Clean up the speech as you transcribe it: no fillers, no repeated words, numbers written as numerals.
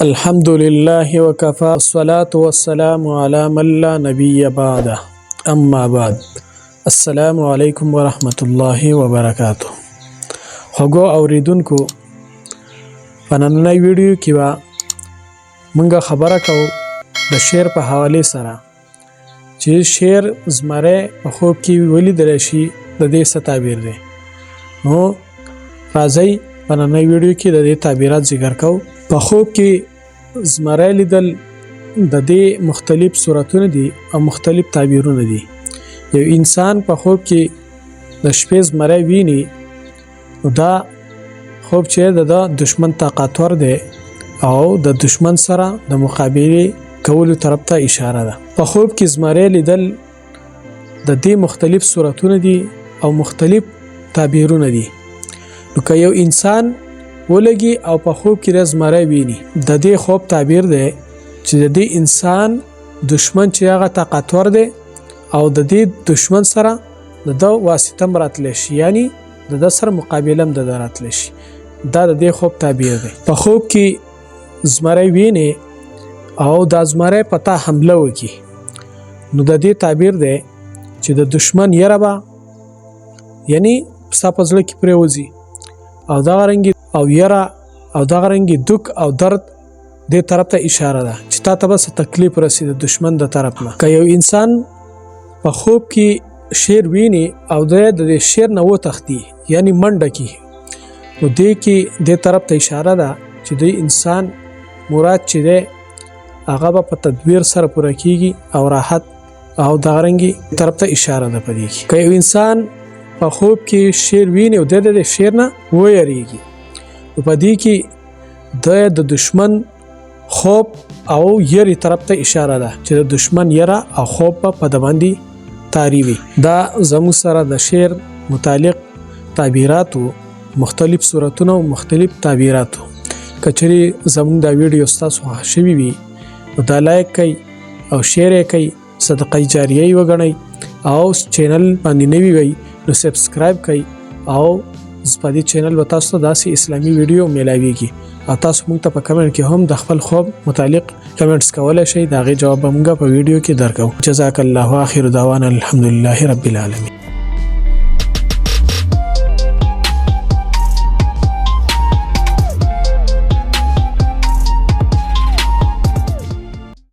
الحمد لله وكفى الصلاة والسلام على من لا نبي بعده اما بعد السلام علیکم ورحمة الله وبرکاته. خوږو اوریدونکو په نننۍ ویډیو کې به موږ خبره کوو د شعر په حواله سره چې شعر زمره په خوب کې ولیدل شي د دې څه تعبیر دی. نو راځئ په نننۍ ویډیو کې د دې تعبیرات ذکر کوو. په خوب کې زمره لیدل د دې مختلف صورتونه دي او مختلف تعبیرونه دي. یو انسان په خوب کې د شپې زمره ویني نو دا خوب چې د دشمن طاقتور دی او د دشمن سره د مقابله کولو طرف ته اشاره ده. په خوب کې زمره لیدل د دې مختلف صورتونه دي او مختلف تعبیرونه دي. نو که یو انسان ولګي او په خوب کې زمره ویني د دې خوب تعبیر دی چې د دې انسان دشمن چې هغه طاقتور دی او د دې دشمن سره د واسطه مراتل شي، یعنی د سره مقابله د راتل شي. دا د دې خوب تعبیر دی. په خوب کې زمره ویني او د زمره پتا حمله وکي نو د دې تعبیر دی چې د دشمن یره با یعنی صاحب کې پروزي او دا رنګي او یره او دا رنګي دک او درد دې طرف ته اشاره ده چې تا ته بس تکلیف رسید د دشمن د طرف نه. که یو انسان په خوب کې شعر ویني او د شعر نه وتختی یعنی منډه کی نو دې کې دې طرف ته اشاره ده چې د انسان مراد چې ده هغه په تدبیر سره پوره کیږي او راحت او دا رنګي طرف ته اشاره ده پدې کې. که یو انسان په خوب کې شعر ویني او د شعر نه وېریږي په دې کې د دشمن خوب او یری طرف ته اشاره ده چې د دشمن یره او خوب په د باندې تاریوي. دا زموږ سره د شعر متعلق تعبیراتو مختلف صورتونه او مختلف تعبیراتو. کچري زموږ دا ویډیو تاسو خوښ شوي وي نو دا لایک کړئ او شیر یې کړئ، صدقه جاریه یې وګڼئ او چینل باندې نوی وي نو سبسکرایب کړئ او په دې چینل به تاسو ته داسې اسلامي ویډیو میلاویږي او تاسو موږ ته په کمنټ کې هم د خپل خوب متعلق کمنټس کولای شئ. دا غي جواب موږ په ویډیو کې درکو. جزاک الله، اخر دعوانا الحمدلله رب العالمین.